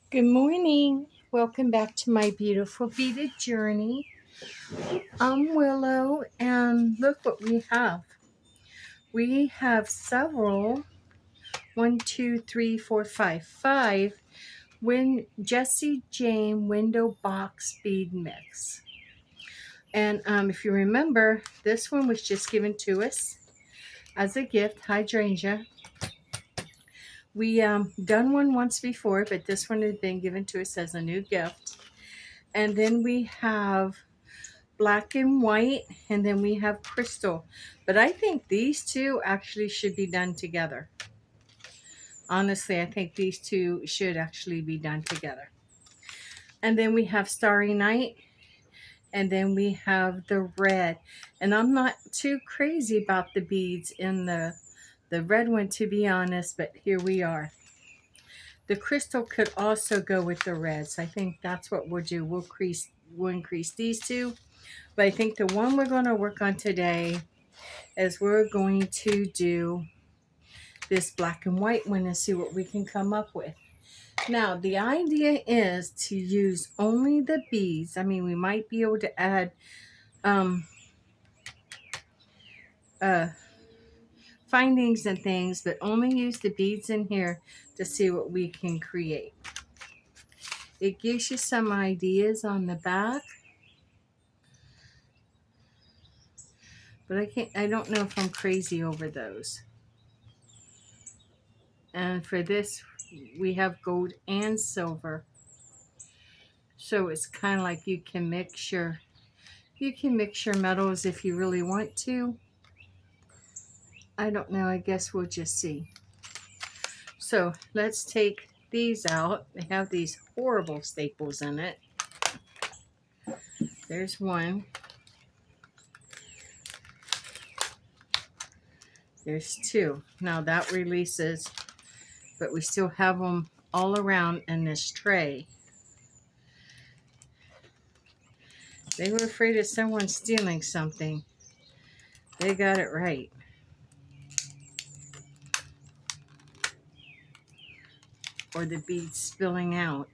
Good morning. Welcome back to my beautiful beaded journey. I'm Willow, and look what we have. We have several, one, two, three, four, five Jessie Jane window box bead mix. And if you remember, this one was just given to us as a gift, hydrangea. We done one once before, but this one has been given to us as a new gift. And then we have black and white, and then we have crystal. But I think these two actually should be done together. Honestly, I think these two should actually be done together. And then we have Starry Night, and then we have the red. And I'm not too crazy about the beads in the red one, to be honest, but here we are. The crystal could also go with the reds. I think that's what we'll do. We'll increase these two. But I think the one we're going to work on today is we're going to do this black and white one and see what we can come up with. Now, the idea is to use only the beads. I mean, we might be able to add findings and things, but only use the beads in here to see what we can create. It gives you some ideas on the back, but I don't know if I'm crazy over those. And for this, we have gold and silver. So it's kind of like you can mix your metals if you really want to. I don't know. I guess we'll just see. So let's take these out. They have these horrible staples in it. There's one. There's two. Now that releases, but we still have them all around in this tray. They were afraid of someone stealing something. They got it right. Or the beads spilling out.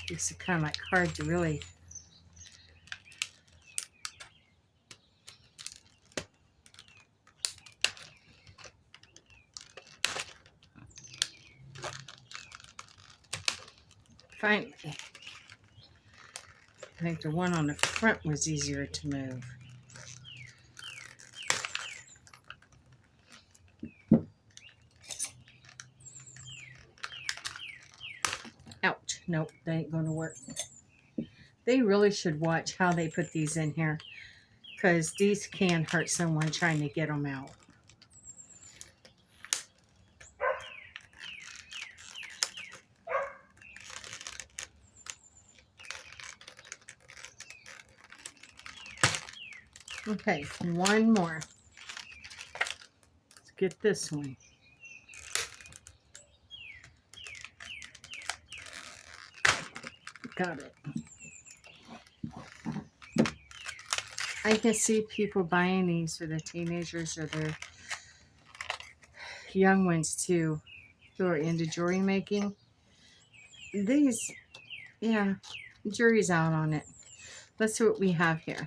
It's kind of like hard to really. Finally. I think the one on the front was easier to move. Ouch. Nope, that ain't going to work. They really should watch how they put these in here, because these can hurt someone trying to get them out. Okay, one more. Let's get this one. Got it. I can see people buying these for the teenagers or their young ones too, who are into jewelry making. These, yeah, jury's out on it. Let's see what we have here.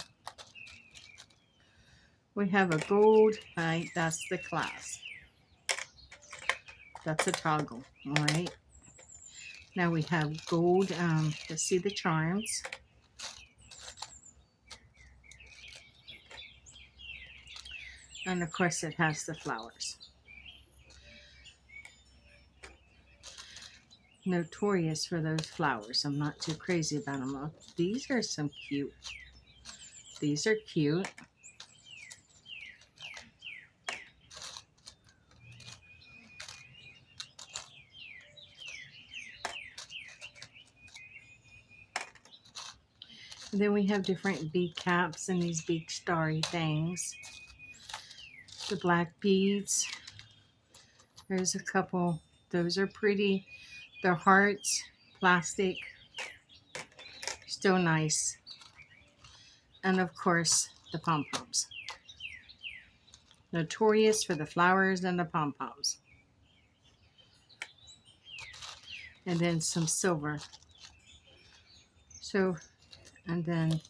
We have a gold, right? That's the clasp. That's a toggle, all right? Now we have gold, let's see the charms. And of course it has the flowers. Notorious for those flowers. I'm not too crazy about them. These are some cute. These are cute. And then we have different bead caps and these big starry things. The black beads. There's a couple. Those are pretty. They're hearts, plastic. Still nice. And of course, the pom-poms. Notorious for the flowers and the pom-poms. And then some silver. So, and then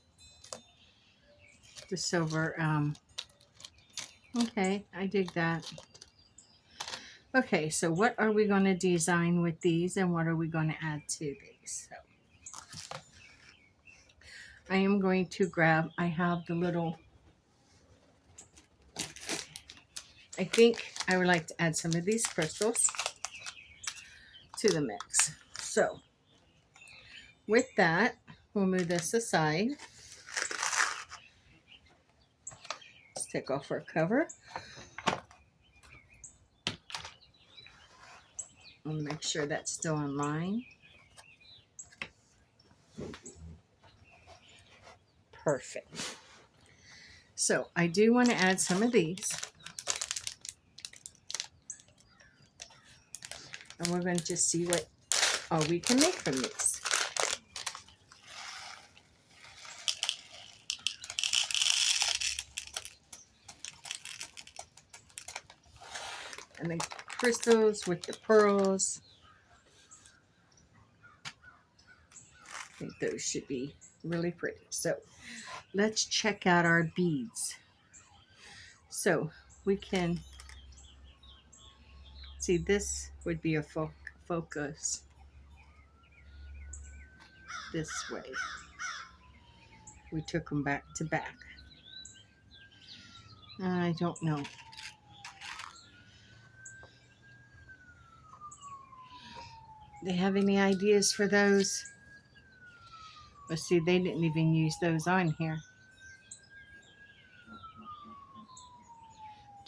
the silver. Okay, I dig that. Okay, so what are we going to design with these, and what are we going to add to these? So I am going to grab, I have the little, I think I would like to add some of these crystals to the mix. So with that, we'll move this aside. Let's take off our cover. I'll make sure that's still in line. Perfect. So I do want to add some of these. And we're going to just see what all we can make from these. And the crystals with the pearls. I think those should be really pretty. So let's check out our beads. So we can see this would be a focus this way. We took them back to back. I don't know. They have any ideas for those? Let's see, they didn't even use those on here.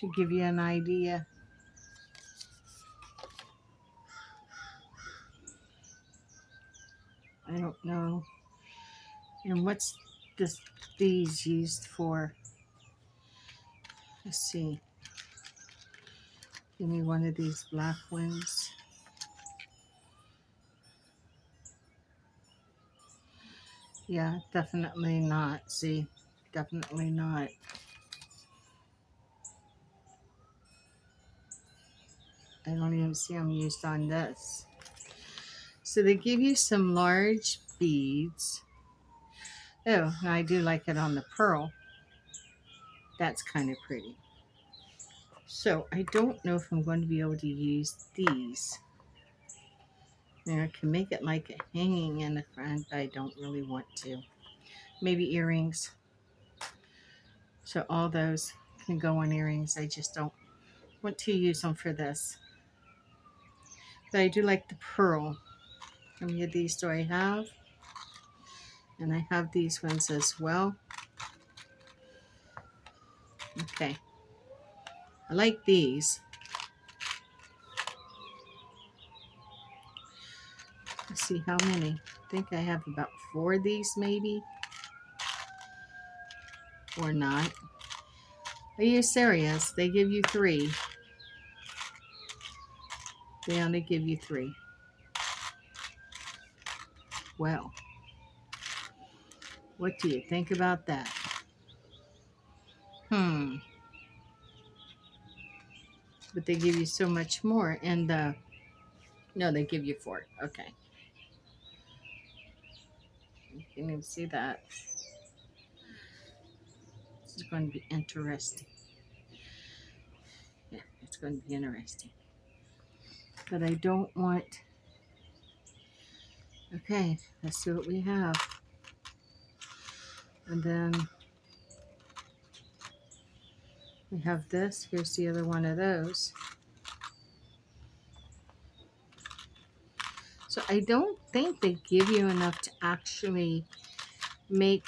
To give you an idea. I don't know. And what's these used for? Let's see. Give me one of these black ones. Yeah, definitely not. See, definitely not. I don't even see them used on this. So they give you some large beads. Oh, and I do like it on the pearl. That's kind of pretty. So I don't know if I'm going to be able to use these. And I can make it like a hanging in the front, but I don't really want to. Maybe earrings. So all those can go on earrings. I just don't want to use them for this. But I do like the pearl. How many of these do I have? And I have these ones as well. Okay. I like these. Let's see how many. I think I have about 4 of these maybe. Or not. Are you serious? They give you 3. They only give you 3. Well, what do you think about that? But they give you so much more. And no, they give you 4. Okay. You can even see that. This is going to be interesting. Yeah, it's going to be interesting. But I don't want... Okay, let's see what we have. And then we have this. Here's the other one of those. So I don't think they give you enough to actually make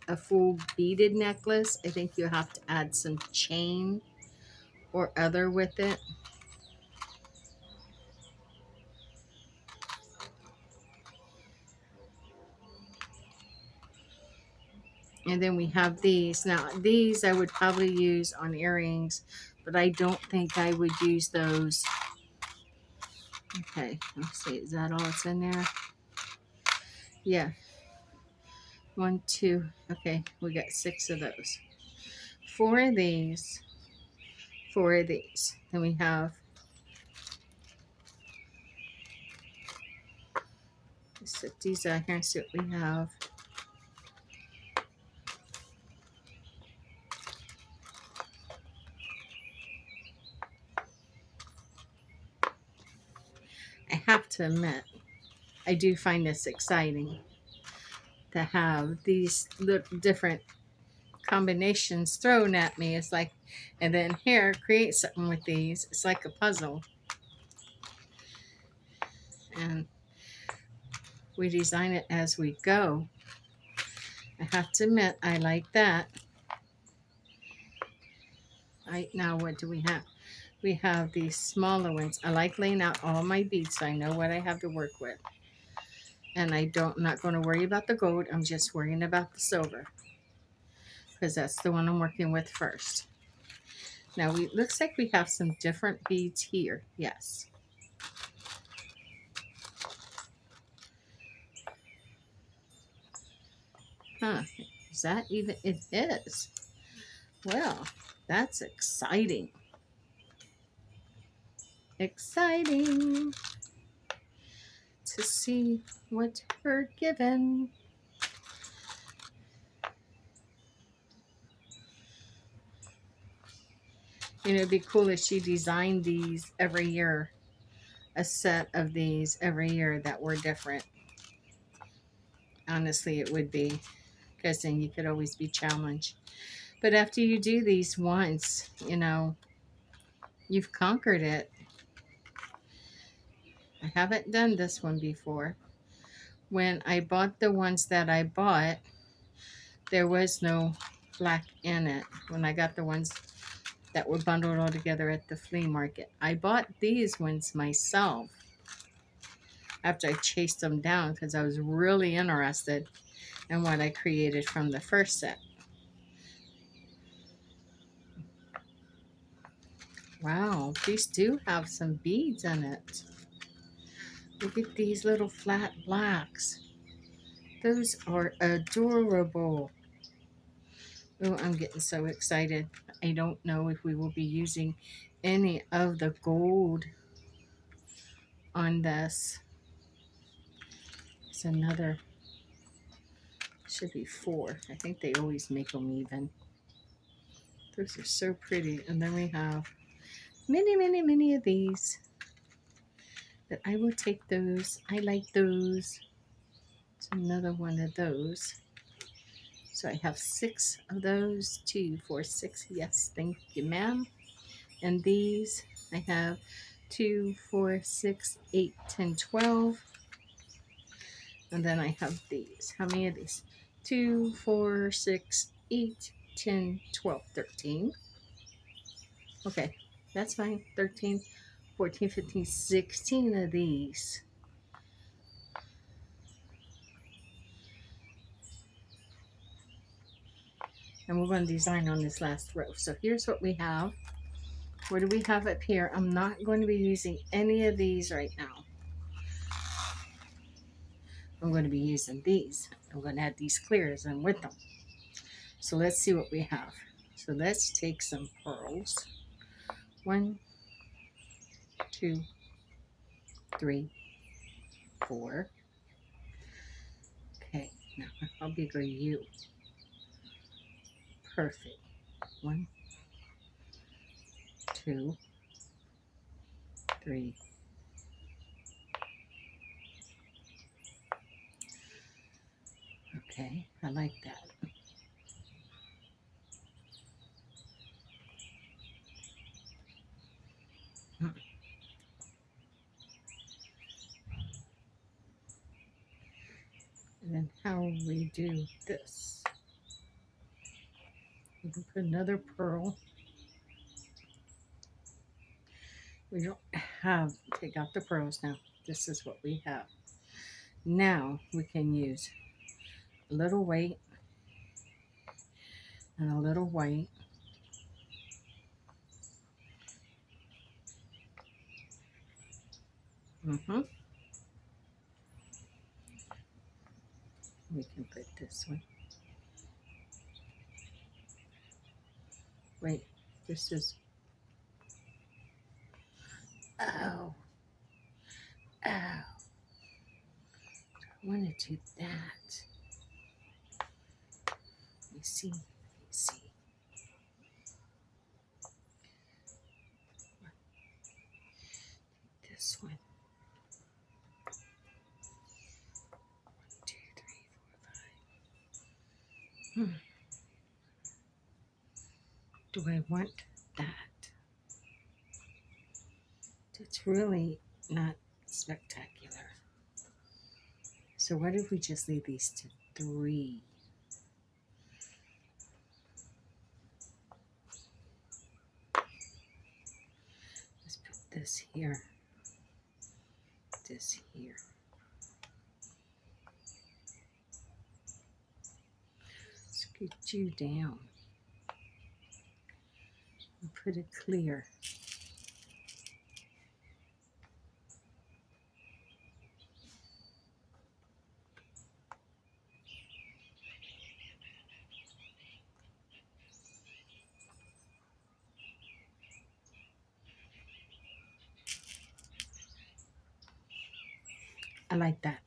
a full beaded necklace. I think you have to add some chain or other with it. And then we have these. Now, these I would probably use on earrings, but I don't think I would use those. Okay, let's see. Is that all that's in there? Yeah. 1, 2. Okay, we got 6 of those. 4 of these. 4 of these. Then we have, let's set these out here and see what we have. I have to admit, I do find this exciting to have these different combinations thrown at me. It's like, and then here, create something with these. It's like a puzzle. And we design it as we go. I have to admit, I like that. Now what do we have? We have these smaller ones. I like laying out all my beads so I know what I have to work with. And I'm not going to worry about the gold. I'm just worrying about the silver, because that's the one I'm working with first. Now, looks like we have some different beads here. Yes. Huh. Is that even? It is. Well, that's exciting. Exciting to see what we're given. You know, it'd be cool if she designed these every year, a set of these every year that were different. Honestly, it would be, because then you could always be challenged. But after you do these once, you know, you've conquered it. I haven't done this one before. When I bought the ones that I bought, there was no black in it. When I got the ones that were bundled all together at the flea market, I bought these ones myself after I chased them down because I was really interested in what I created from the first set. Wow, these do have some beads in it. Look at these little flat blacks. Those are adorable. Oh, I'm getting so excited. I don't know if we will be using any of the gold on this. It's another, should be 4. I think they always make them even. Those are so pretty. And then we have many, many, many of these. But I will take those. I like those. It's another one of those. So I have 6 of those. 2, 4, 6. Yes, thank you, ma'am. And these I have 2, 4, 6, 8, 10, 12. And then I have these. How many of these? 2, 4, 6, 8, 10, 12, 13. Okay, that's fine. 13, 14, 15, 16 of these. And we're going to design on this last row. So here's what we have. What do we have up here? I'm not going to be using any of these right now. I'm going to be using these. I'm going to add these clears in with them. So let's see what we have. So let's take some pearls. 1, 2, 3, 4. Okay, now how big are you? Perfect. 1, 2, 3. Okay, I like that. And then how we do this? We can put another pearl. We don't have, take out the pearls now. This is what we have. Now we can use a little white and a little white. We can put this one. Wait, this is, oh, oh. I want to do that. Let me see, let me see. This one. 1, 2, 3, 4, 5. Do I want that? It's really not spectacular. So what if we just leave these to 3? Let's put this here. This here. Scoot you down. And put it clear. I like that.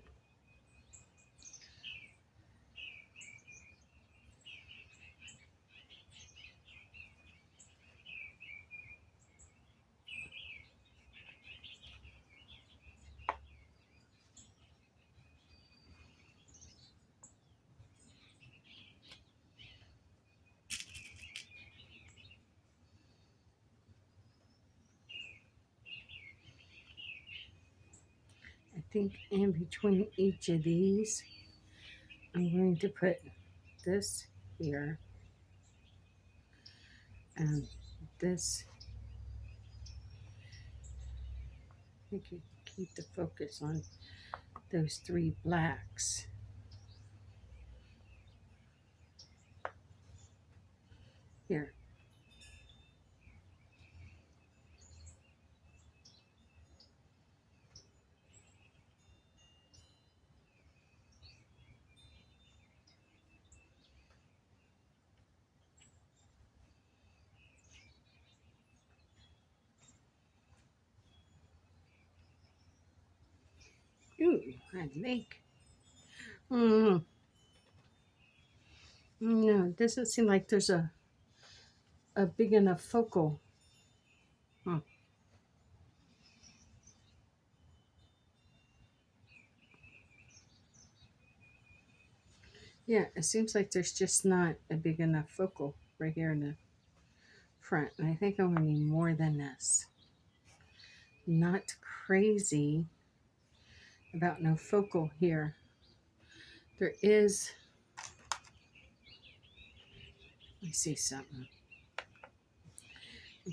I think in between each of these, I'm going to put this here and this. I could keep the focus on those 3 blacks. Here. Ooh, I like. No, it doesn't seem like there's a big enough focal. Yeah, it seems like there's just not a big enough focal right here in the front. And I think I'm going to need more than this. Not crazy about no focal here. There is, let me see something.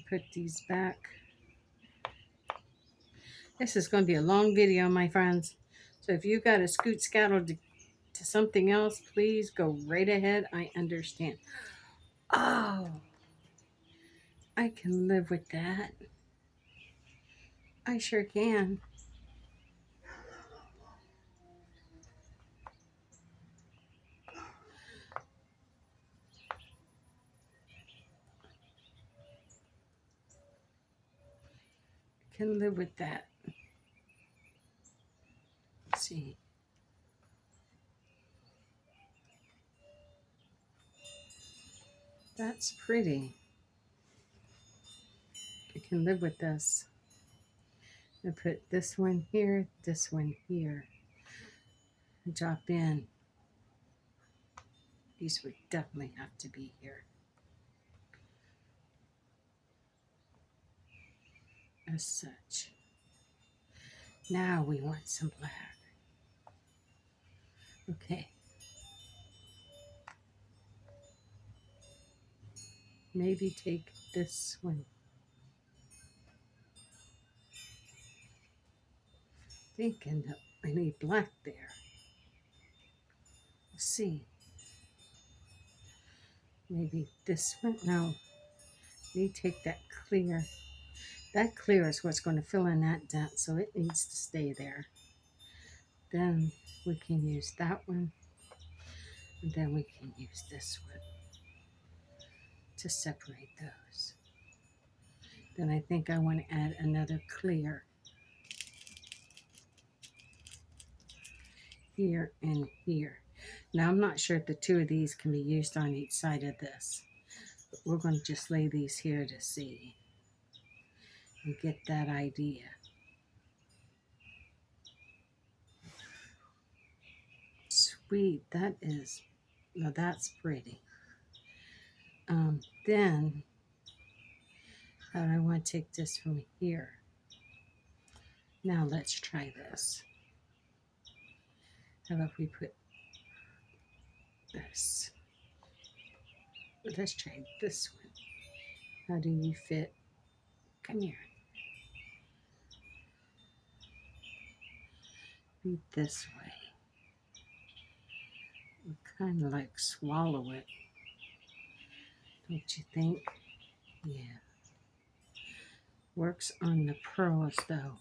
Put these back. This is going to be a long video, my friends. So if you got to scoot scatter to something else, please go right ahead. I understand. Oh, I can live with that. I sure can. Can live with that. Let's see. That's pretty. I can live with this. I put this one here, this one here. Drop in. These would definitely have to be here. As such. Now we want some black. Okay. Maybe take this one. Thinking that I need black there. Let's see. Maybe this one. No. Let me take that clear. That clear is what's going to fill in that dent, so it needs to stay there. Then we can use that one. And then we can use this one to separate those. Then I think I want to add another clear here and here. Now I'm not sure if the two of these can be used on each side of this. But we're going to just lay these here to see and get that idea. Sweet, that is, now that's pretty. Then I want to take this from here. Now let's try this. How about we put this? Let's try this one. How do you fit? Come here. Be this way. Kind of like swallow it. Don't you think? Yeah. Works on the pearls though.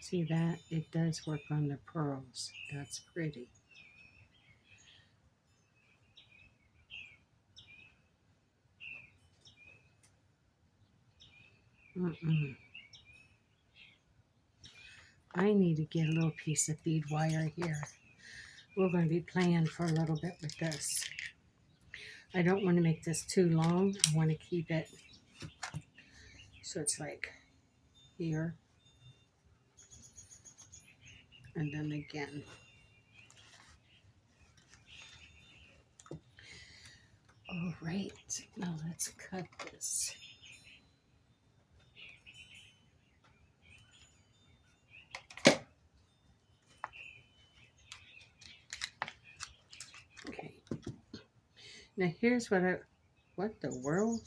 See that? It does work on the pearls. That's pretty. I need to get a little piece of bead wire here. We're going to be playing for a little bit with this. I don't want to make this too long. I want to keep it so it's like here. And then again. All right, now let's cut this. Okay. Now here's what the world?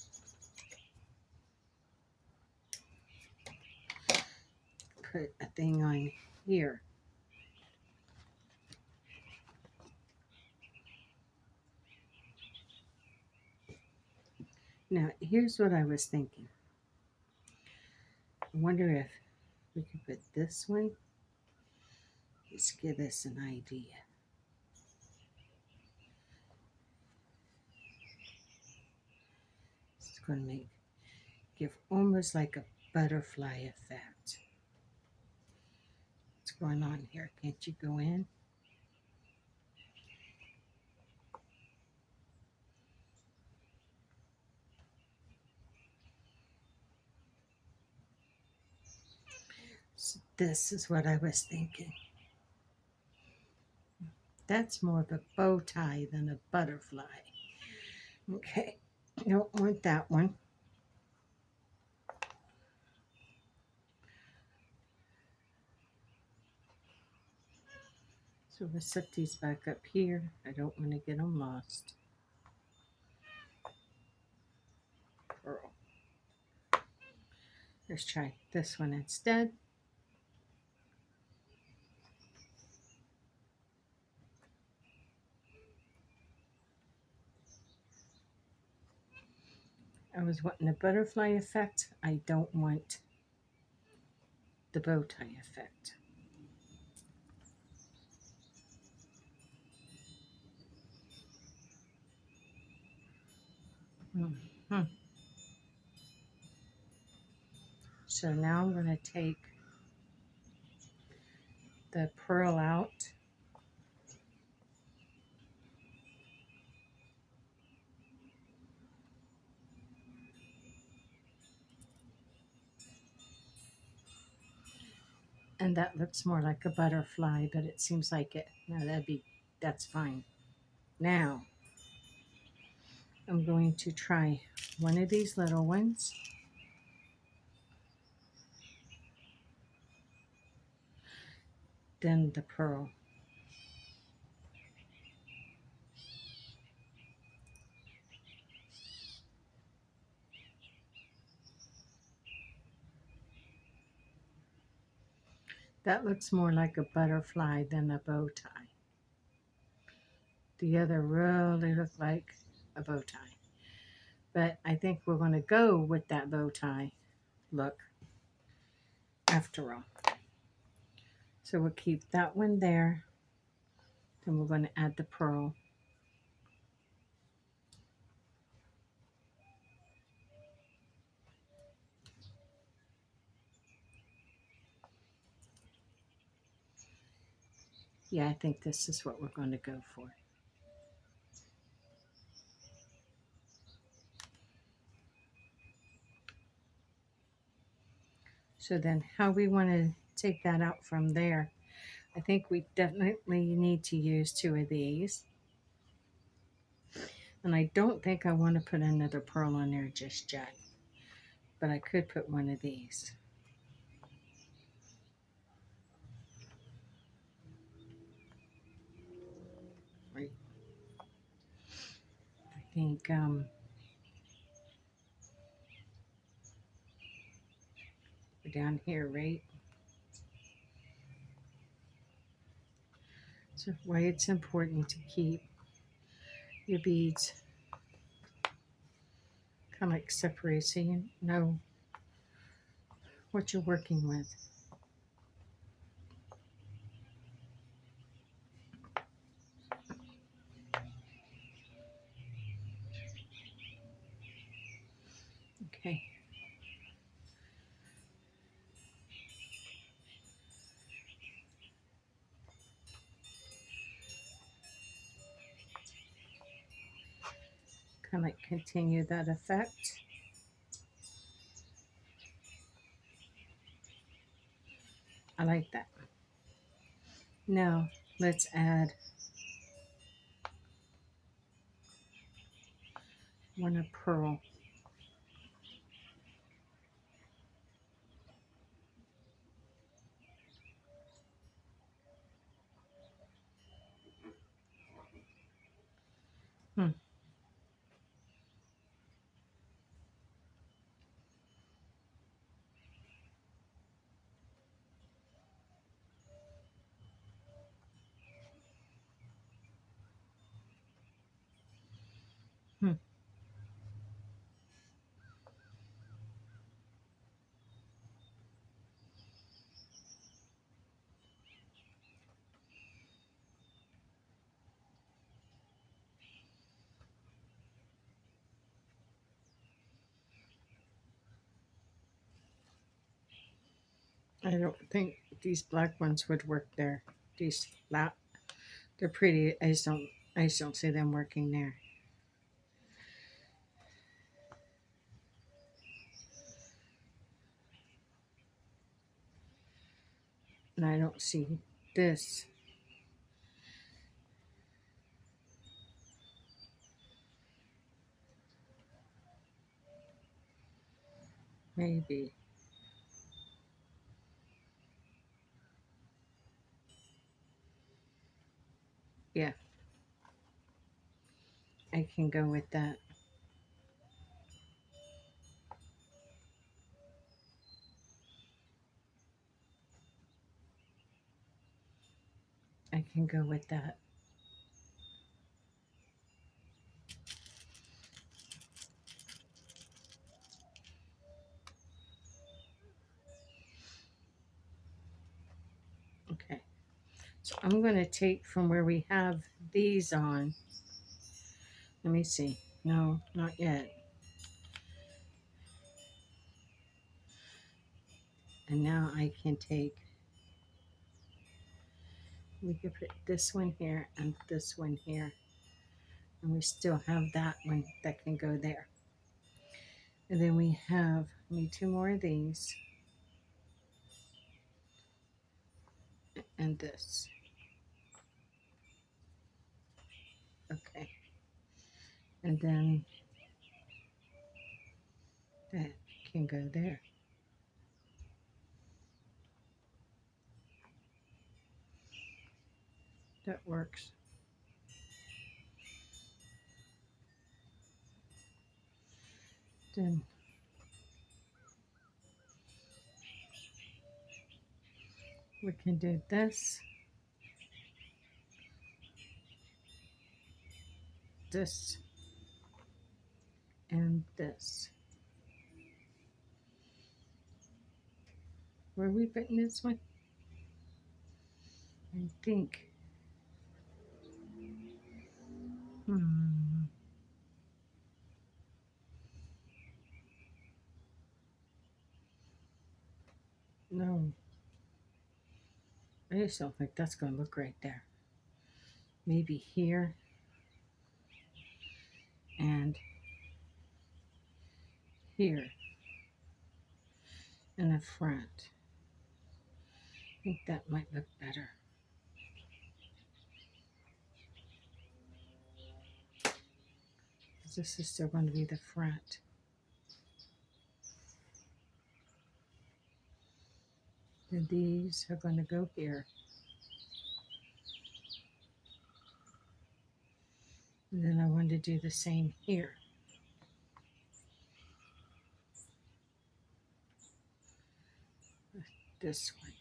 Put a thing on here. Now, here's what I was thinking. I wonder if we could put this one. Just give us an idea. It's going to give almost like a butterfly effect. What's going on here? Can't you go in? So this is what I was thinking. That's more of a bow tie than a butterfly. Okay, don't want that one. So we'll set these back up here. I don't want to get them lost. Pearl. Let's try this one instead. I was wanting the butterfly effect. I don't want the bow tie effect. So now I'm going to take the pearl out. And that looks more like a butterfly, but it seems like it. No, that's fine. Now, I'm going to try one of these little ones. Then the pearl. That looks more like a butterfly than a bow tie. The other really looked like a bow tie. But I think we're going to go with that bow tie look after all. So we'll keep that one there. Then we're going to add the pearl. Yeah, I think this is what we're going to go for. So then how we want to take that out from there, I think we definitely need to use 2 of these. And I don't think I want to put another pearl on there just yet, but I could put 1 of these. Right. I think down here, right? So why it's important to keep your beads kind of like separated so you know what you're working with. Okay. Kind of like continue that effect. I like that. Now let's add 1 of pearl. Hmm. Hmm. I don't think these black ones would work there. These flat, they're pretty. I just don't see them working there. And I don't see this. Maybe. Yeah, I can go with that. I can go with that. Okay. So I'm going to take from where we have these on. Let me see. No, not yet. And now I can take, we could put this one here and this one here. And we still have that one that can go there. And then we have, need 2 more of these. And this. Okay. And then that can go there. That works. Then we can do this, this, and this. Where are we putting this one? I think Hmm. No, I just don't think that's going to look right there. Maybe here and here in the front. I think that might look better. This is still going to be the front. And these are going to go here. And then I want to do the same here. This one.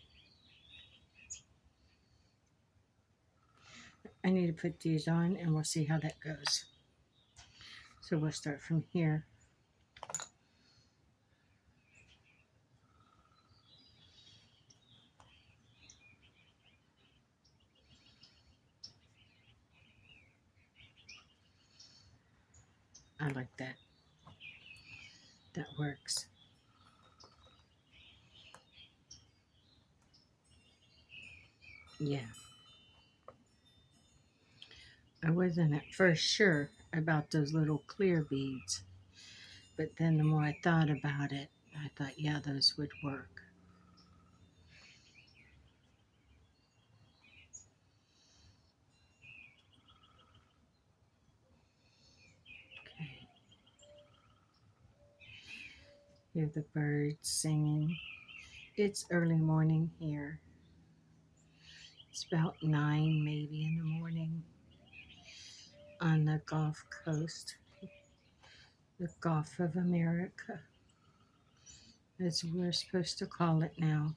I need to put these on and we'll see how that goes. So we'll start from here. I like that. That works. Yeah. I wasn't at first sure about those little clear beads, but then the more I thought about it, I thought, yeah, those would work. Okay. Hear the birds singing. It's early morning here. It's about 9 maybe in the morning on the Gulf Coast, the Gulf of America, as we're supposed to call it now.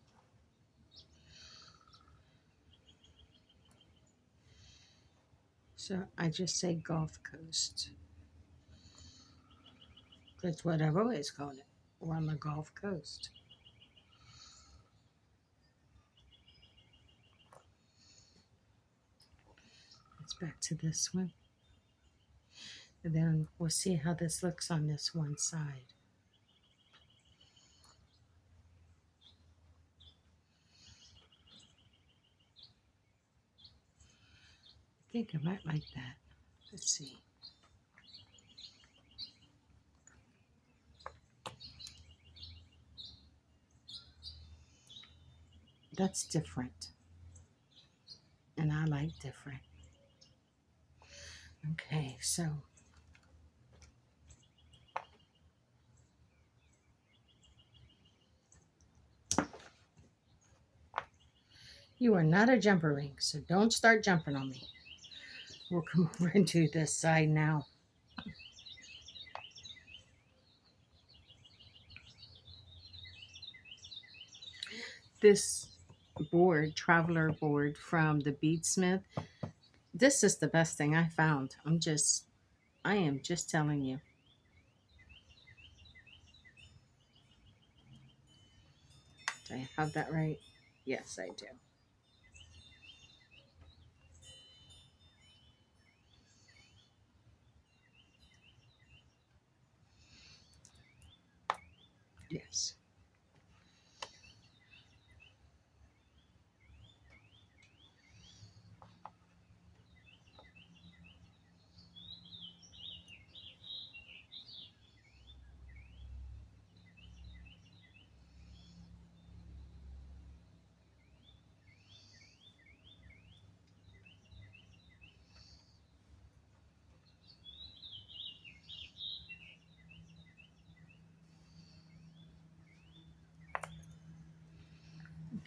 So I just say Gulf Coast. That's what I've always called it. We're on the Gulf Coast. Let's back to this one. And then we'll see how this looks on this one side. I think I might like that. Let's see. That's different. And I like different. Okay, so you are not a jumper ring, so don't start jumping on me. We'll come over and do this side now. This board, traveler board from the Beadsmith, this is the best thing I found. I am just telling you. Do I have that right? Yes, I do. Yes.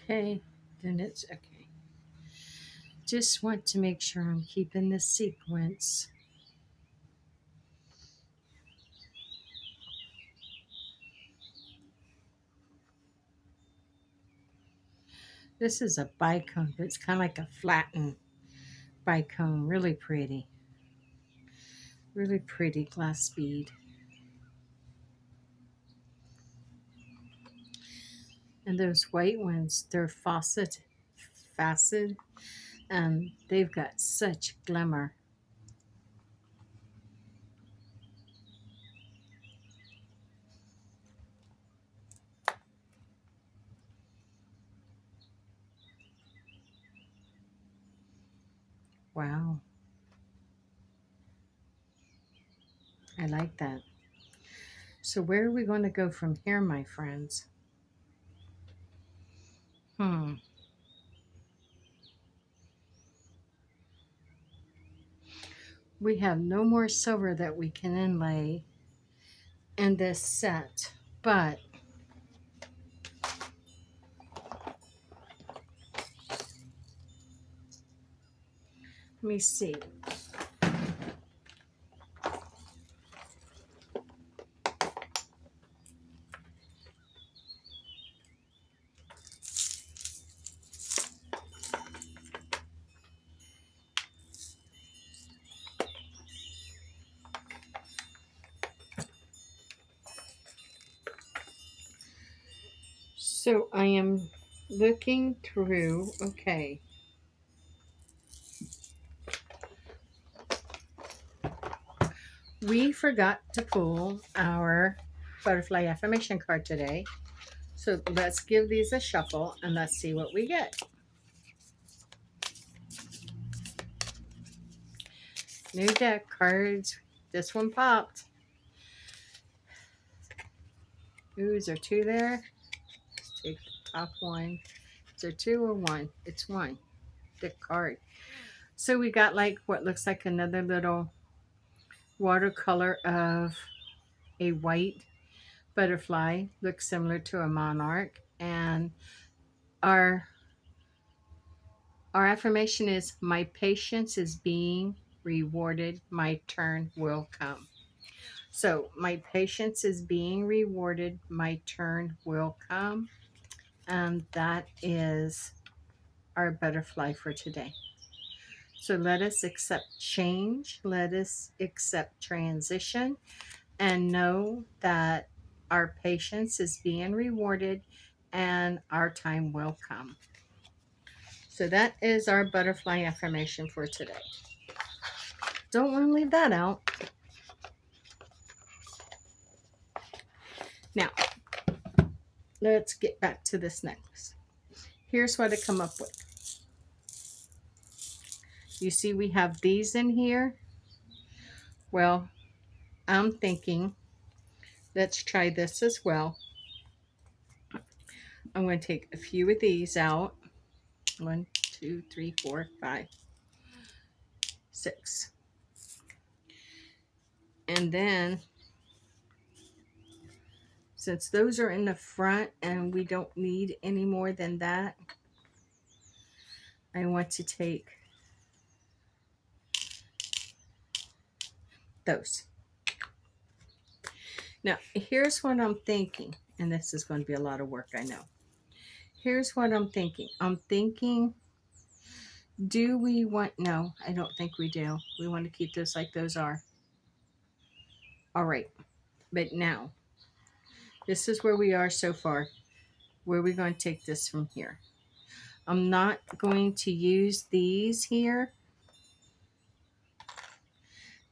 Okay, then it's okay. Just want to make sure I'm keeping the sequence. This is a bicone, but it's kind of like a flattened bicone. Really pretty. Really pretty glass bead. And those white ones, they're facet, and they've got such glimmer. Wow. I like that. So where are we going to go from here, my friends? Hmm. We have no more silver that we can inlay in this set, but let me see. So I am looking through, okay. We forgot to pull our butterfly affirmation card today. So let's give these a shuffle and let's see what we get. New deck cards. This one popped. Ooh, is there two there? Let's take the top one. Is there two or one? It's one. The card. So we got like what looks like another little watercolor of a white butterfly. Looks similar to a monarch. And our affirmation is, my patience is being rewarded. My turn will come. So my patience is being rewarded. My turn will come. And that is our butterfly for today. So let us accept change. Let us accept transition and know that our patience is being rewarded and our time will come. So that is our butterfly affirmation for today. Don't want to leave that out. Now, let's get back to this necklace. Here's what I come up with. You see we have these in here. Well, I'm thinking let's try this as well. I'm going to take a few of these out. 1, 2, 3, 4, 5, 6. And then, since those are in the front and we don't need any more than that, I want to take those. Now, here's what I'm thinking, and this is going to be a lot of work, I know. Here's what I'm thinking. I'm thinking, do we want, no, I don't think we do. We want to keep those like those are. All right, but now, this is where we are so far. Where are we going to take this from here? I'm not going to use these here,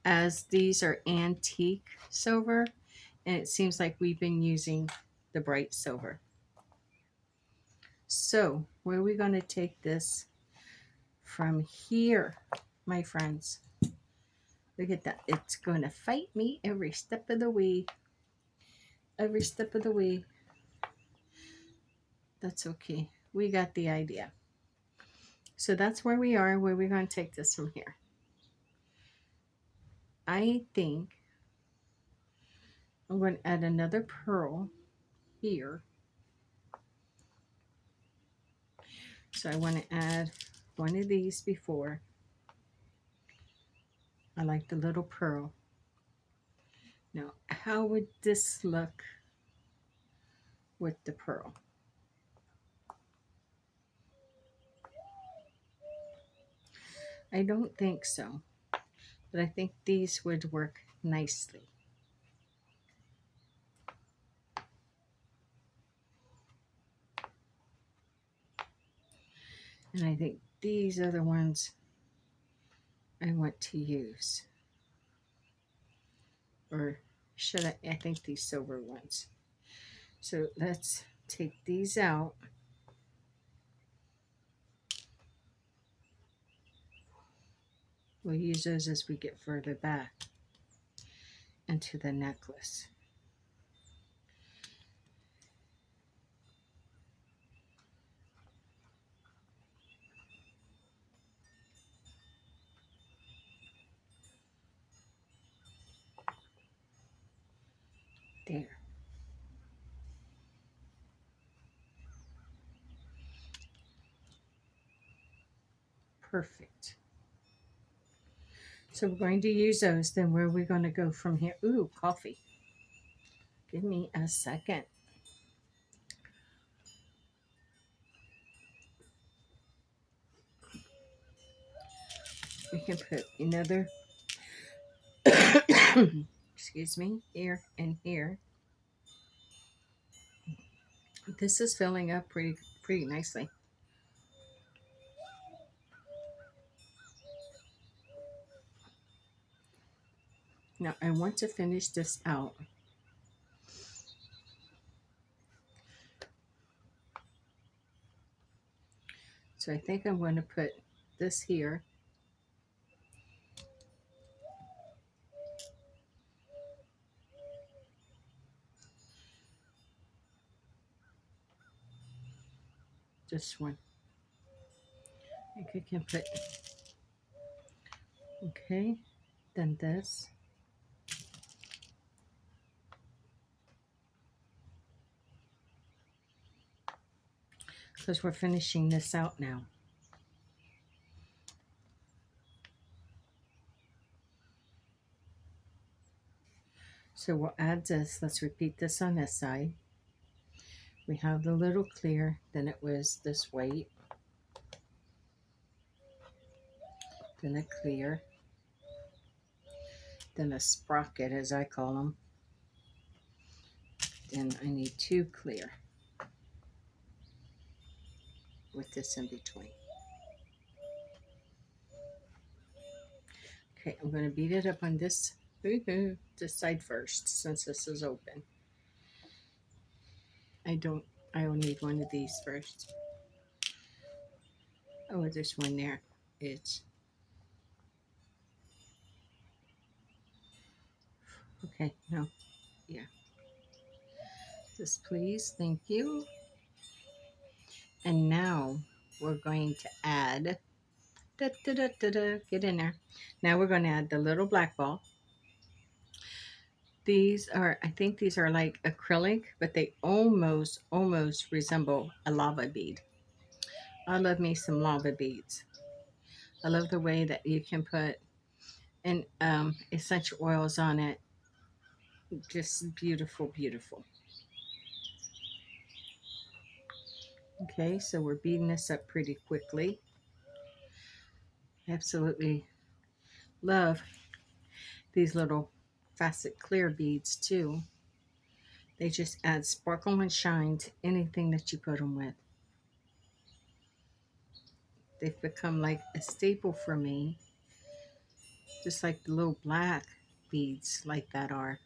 as these are antique silver, and it seems like we've been using the bright silver. So where are we going to take this from here, my friends? Look at that. It's going to fight me every step of the way. Every step of the way. That's okay. We got the idea. So that's where we are, where we're going to take this from here. I think I'm going to add another pearl here. So I want to add one of these before. I like the little pearl. Now, how would this look with the pearl? I don't think so, but I think these would work nicely. And I think these are the ones I want to use. Or should I think these silver ones. So let's take these out. We'll use those as we get further back into the necklace. There. Perfect. So we're going to use those. Then where are we going to go from here? Ooh, coffee. Give me a second. We can put another, excuse me, here and here. This is filling up pretty nicely. Now I want to finish this out. So I think I'm going to put this here. This one. I think I can put, okay, then this. Because we're finishing this out now. So we'll add this. Let's repeat this on this side. We have the little clear, then it was this white, then a clear, then a sprocket as I call them. Then I need two clear with this in between. Okay, I'm going to beat it up on this side first since this is open. I'll need one of these first. Oh, there's one there. It's okay. No, yeah. This, please. Thank you. And now we're going to add. Get in there. Now we're going to add the little black ball. These are, I think these are like acrylic, but they almost resemble a lava bead. I love me some lava beads. I love the way that you can put and essential oils on it. Just beautiful, beautiful. Okay, so we're beating this up pretty quickly. Absolutely love these little facet clear beads too. They just add sparkle and shine to anything that you put them with. They've become like a staple for me, just like the little black beads like that are.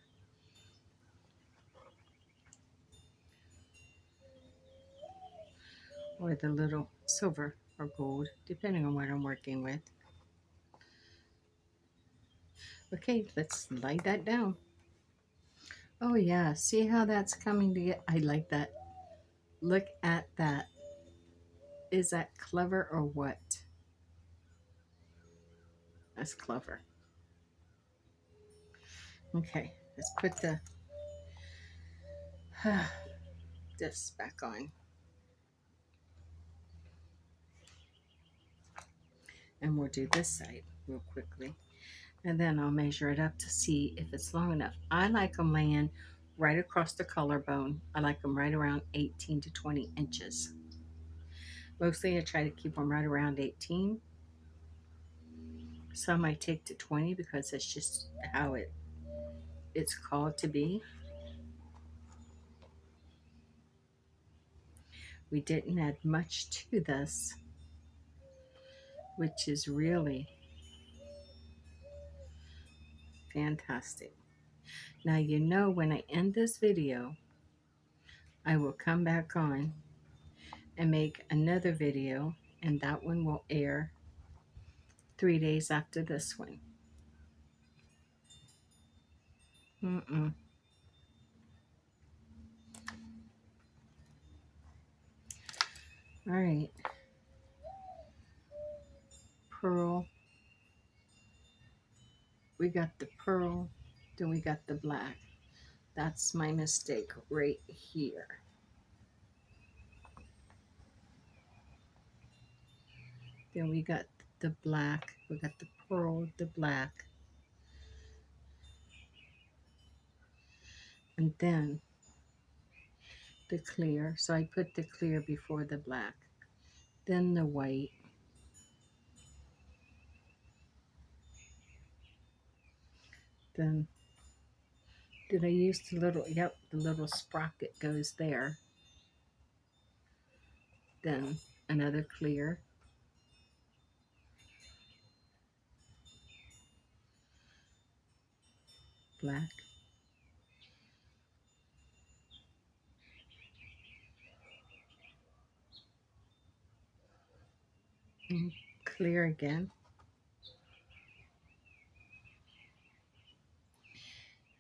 Or the little silver or gold, depending on what I'm working with. Okay, let's light that down. Oh yeah, see how that's coming together? I like that. Look at that. Is that clever or what? That's clever. Okay, let's put the this back on. And we'll do this side real quickly. And then I'll measure it up to see if it's long enough. I like them laying right across the collarbone. I like them right around 18 to 20 inches. Mostly I try to keep them right around 18. Some I take to 20 because that's just how it's called to be. We didn't add much to this, which is really fantastic. Now you know when I end this video, I will come back on and make another video, and that one will air 3 days after this one. Mm-mm. All right. Pearl. We got the pearl. Then we got the black. That's my mistake right here. Then we got the black. We got the pearl, the black. And then the clear. So I put the clear before the black. Then the white. Then did I use the little, yep, the little sprocket goes there. Then another clear. Black. And clear again.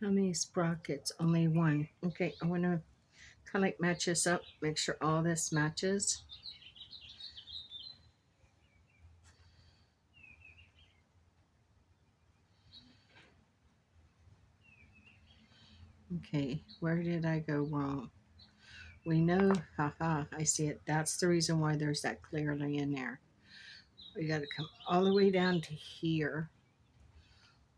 How many sprockets? Only one. Okay, I want to kind of like match this up. Make sure all this matches. Okay, where did I go wrong? We know, haha, I see it. That's the reason why there's that clearly in there. We got to come all the way down to here.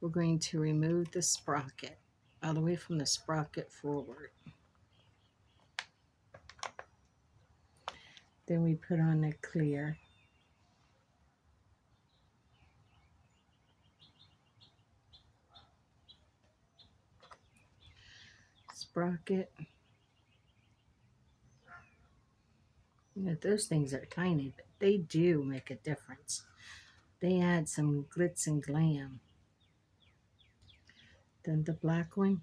We're going to remove the sprocket, all the way from the sprocket forward. Then we put on the clear. Sprocket. You know, those things are tiny, but they do make a difference. They add some glitz and glam. Then the black one.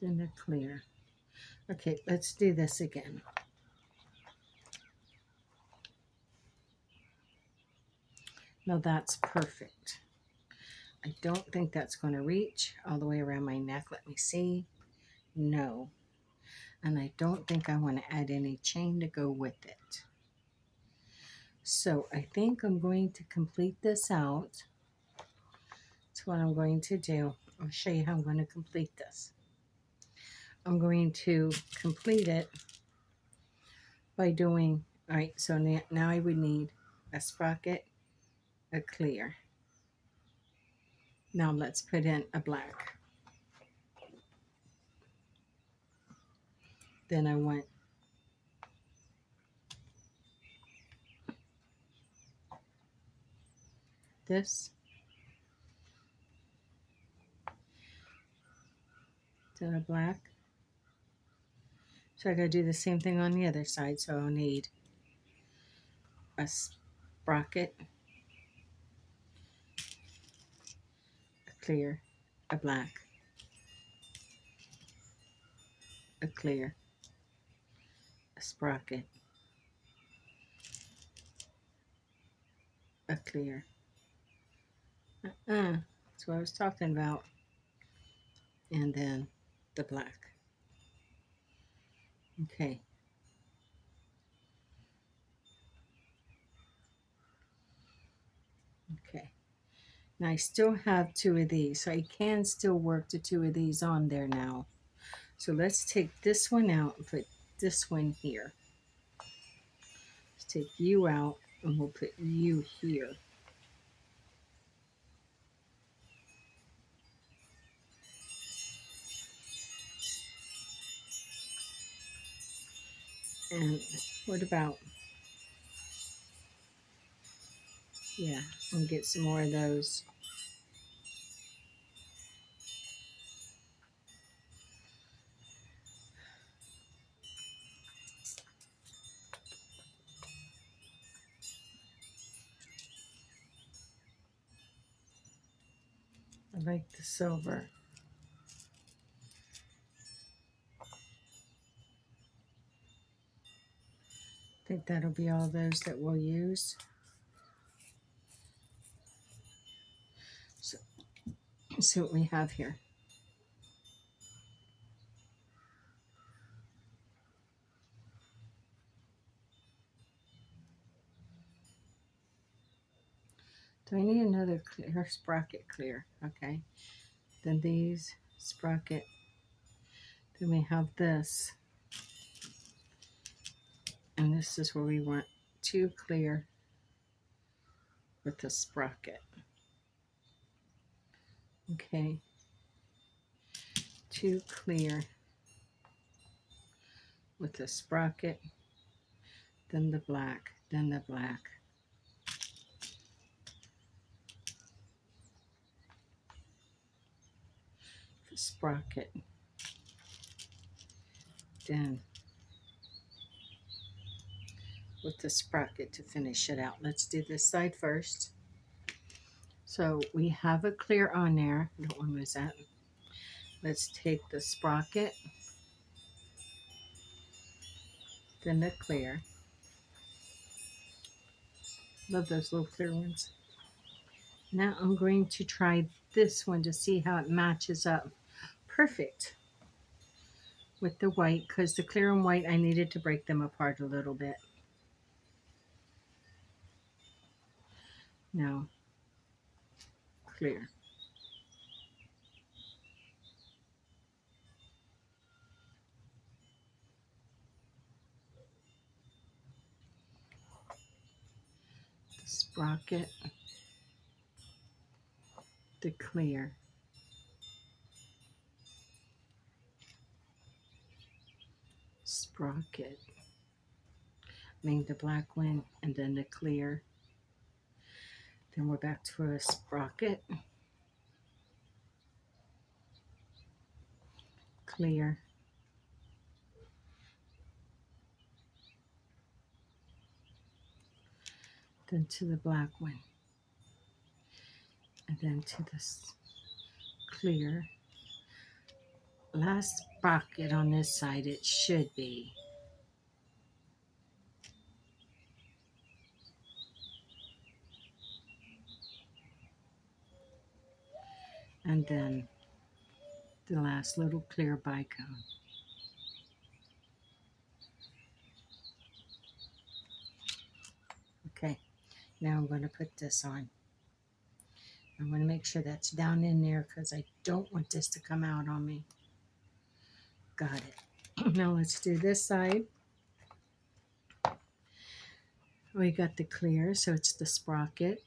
Then the clear. Okay, let's do this again. Now that's perfect. I don't think that's going to reach all the way around my neck. Let me see. No. And I don't think I want to add any chain to go with it. So I think I'm going to complete this out. That's what I'm going to do. I'll show you how I'm going to complete this. I'm going to complete it by doing, all right, so now I would need a sprocket, a clear. Now let's put in a black. Then I want this, then a black. So I gotta do the same thing on the other side. So I'll need a sprocket, a clear, a black, a clear, a sprocket, a clear. That's what I was talking about. And then the black. Okay. Okay. Now I still have 2 of these, so I can still work the 2 of these on there now. So let's take this one out and put this one here. Let's take you out and we'll put you here. And what about, yeah, I'll get some more of those. I like the silver. I think that'll be all those that we'll use. So, let's see what we have here. Do I need another clear sprocket clear? Okay. Then these sprocket. Then we have this. And this is where we want 2 clear with the sprocket. Okay. 2 clear with the sprocket, then the black, then the black. The sprocket, then with the sprocket to finish it out. Let's do this side first. So we have a clear on there. I don't want to lose that. Let's take the sprocket, then the clear. Love those little clear ones. Now I'm going to try this one to see how it matches up perfect with the white, because the clear and white, I needed to break them apart a little bit. Now, clear. The sprocket, the clear. Sprocket. I mean the black one, and then the clear. Then we're back to a sprocket, clear, then to the black one, and then to this clear. Last sprocket on this side, it should be. And then the last little clear bicone. Okay, now I'm going to put this on. I'm going to make sure that's down in there because I don't want this to come out on me. Got it. Now let's do this side. We got the clear, so it's the sprocket.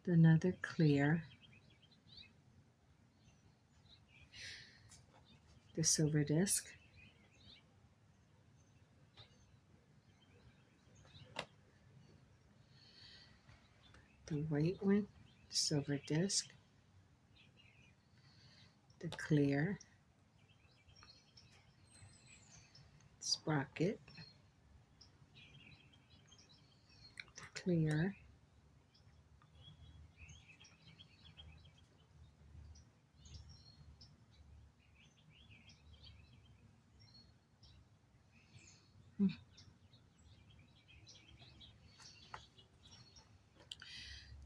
Another clear. The silver disc. The white one, silver disc. The clear. Sprocket. The clear.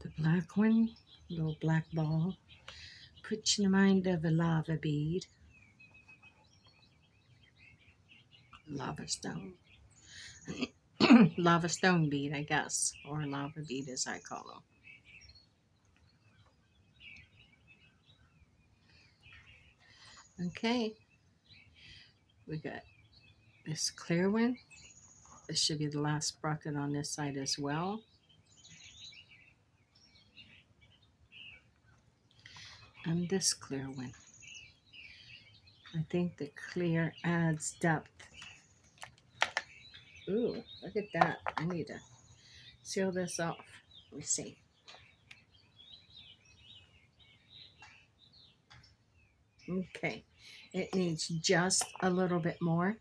The black one, little black ball. Put you in the mind of a lava bead. Lava stone. Lava stone bead, I guess, or lava bead as I call them. Okay, we got this clear one. This should be the last sprocket on this side as well. And this clear one. I think the clear adds depth. Ooh, look at that. I need to seal this off. Let me see. Okay, it needs just a little bit more.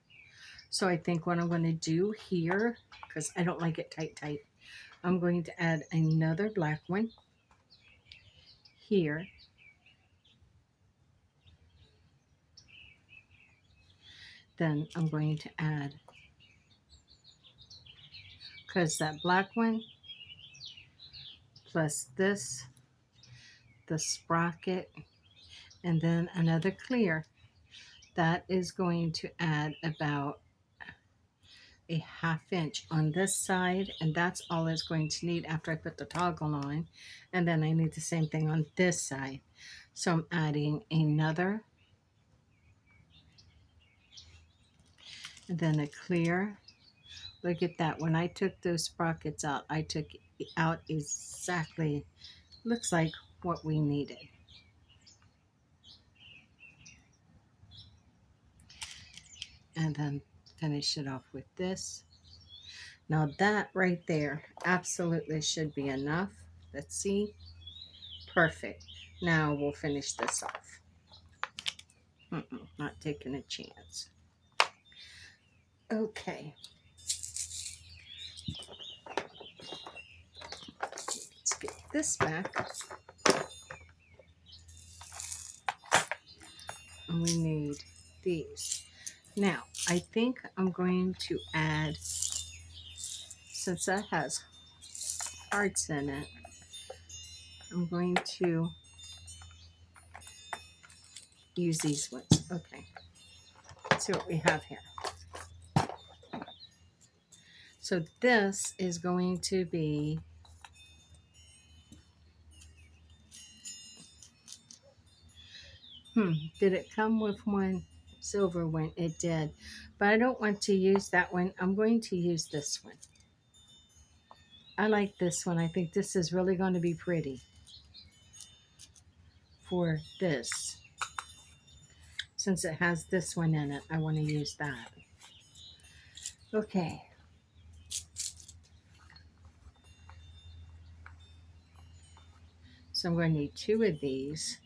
So I think what I'm going to do here, because I don't like it tight, I'm going to add another black one here. then I'm going to add, because that black one plus this, the sprocket, and then another clear, that is going to add about a 1/2 inch on this side, and that's all it's going to need after I put the toggle on. And then I need the same thing on this side. So I'm adding another, and then a clear. Look at that. When I took those sprockets out, I took out exactly, looks like what we needed. And then finish it off with this. Now that right there absolutely should be enough. Let's see. Perfect. Now we'll finish this off. Not taking a chance. Okay. Let's get this back. And we need these. Now, I think I'm going to add, since that has hearts in it, I'm going to use these ones. Okay. Let's see what we have here. So this is going to be, did it come with one silver one? It did. But I don't want to use that one. I'm going to use this one. I like this one. I think this is really going to be pretty for this. Since it has this one in it, I want to use that. Okay. So I'm going to need 2 of these.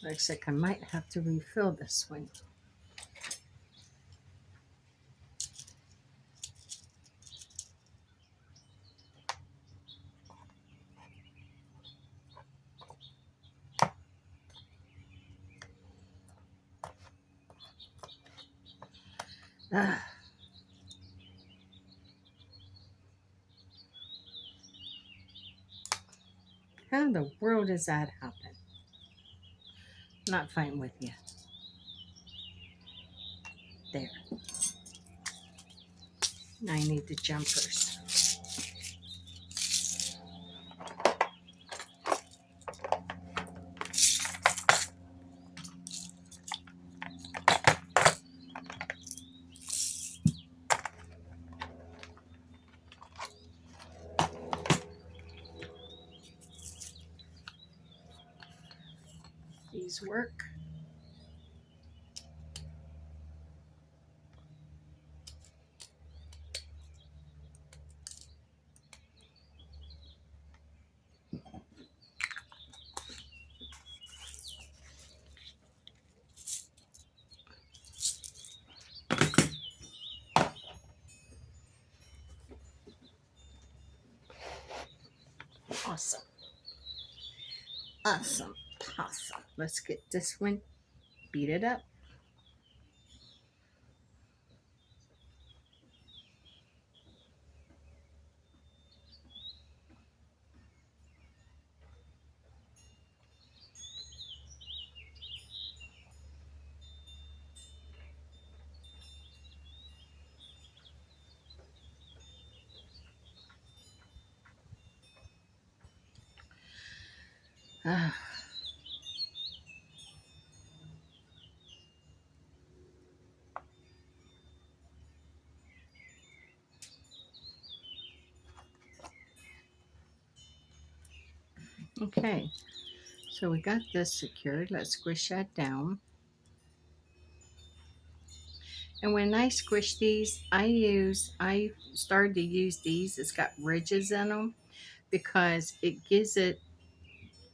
Looks like I might have to refill this one. Ah. How in the world does that happen? Not fighting with you. There. Now I need the jumpers. These work. Awesome. Awesome. Awesome. Let's get this one beaded up. Ah. Okay, so we got this secured. Let's squish that down. And when I squish these, I started to use these. It's got ridges in them because it gives it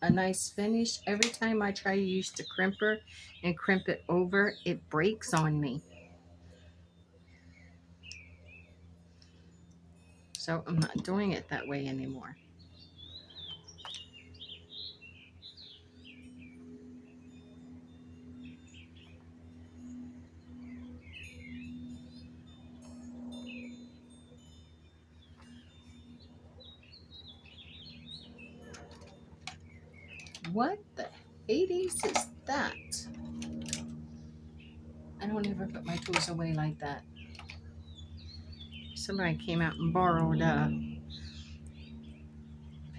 a nice finish. Every time I try to use the crimper and crimp it over, it breaks on me. So I'm not doing it that way anymore. What the Hades is that? I don't ever put my tools away like that. Somebody came out and borrowed a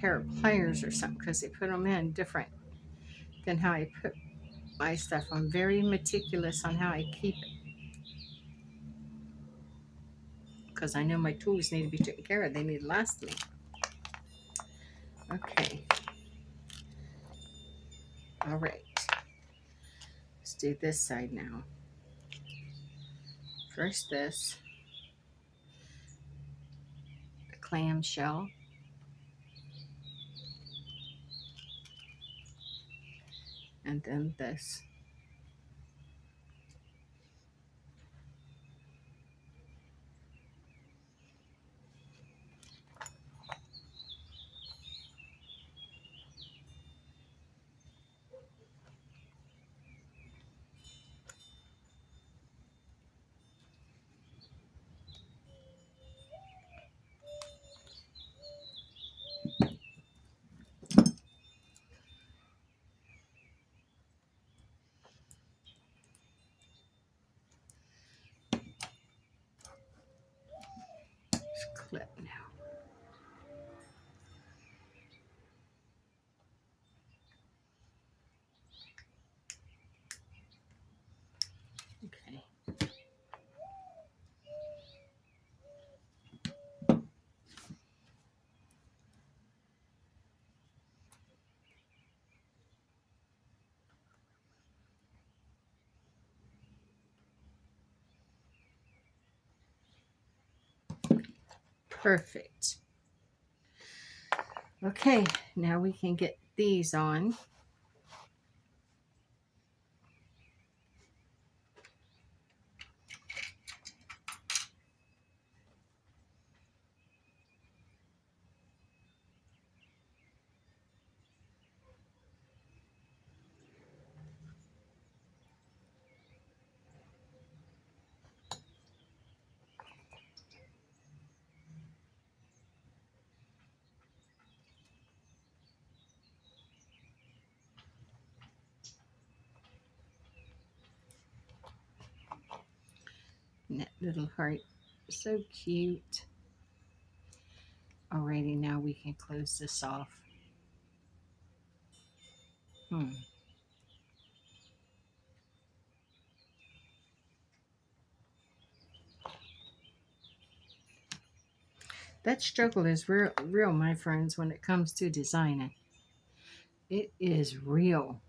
pair of pliers or something because they put them in different than how I put my stuff. I'm very meticulous on how I keep it because I know my tools need to be taken care of. They need to last me. Okay. All right. Let's do this side now. First this, the clam shell. And then this. Clip now. Okay. Perfect. Okay, now we can get these on. That little heart, so cute. Alrighty, now we can close this off. That struggle is real, my friends, when it comes to designing. It is real.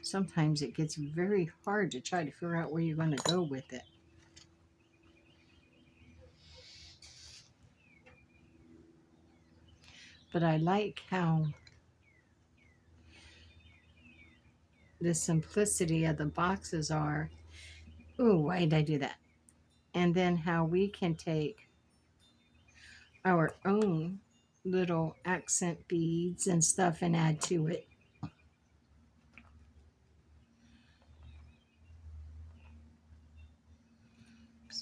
Sometimes it gets very hard to try to figure out where you're going to go with it. But I like how the simplicity of the boxes are. Ooh, why did I do that? And then how we can take our own little accent beads and stuff and add to it.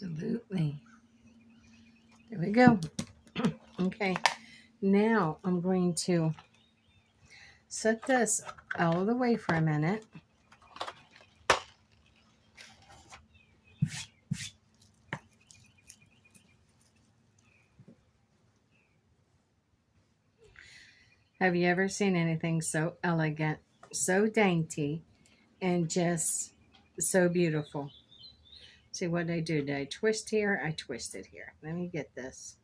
Absolutely. There we go. Okay, now I'm going to set this out of the way for a minute. Have you ever seen anything so elegant, so dainty, and just so beautiful? See what I do? Did I twist here? I twisted here. Let me get this.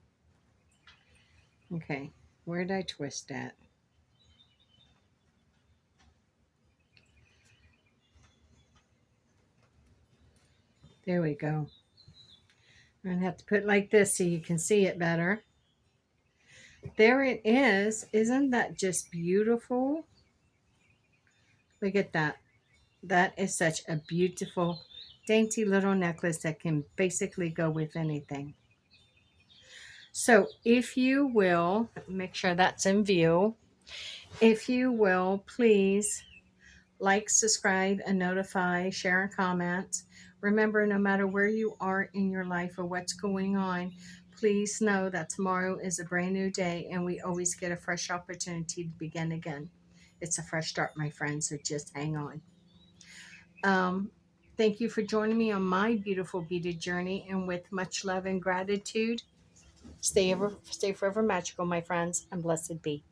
Okay, where did I twist at? There we go. I'm going to have to put it like this so you can see it better. There it is. Isn't that just beautiful? Look at that. That is such a beautiful, dainty little necklace that can basically go with anything. So if you will, make sure that's in view. If you will, please like, subscribe, and notify, share, and comment. Remember, no matter where you are in your life or what's going on, please know that tomorrow is a brand new day and we always get a fresh opportunity to begin again. It's a fresh start, my friends, so just hang on. Um, thank you for joining me on my beautiful beaded journey, and with much love and gratitude, stay forever magical, my friends, and blessed be.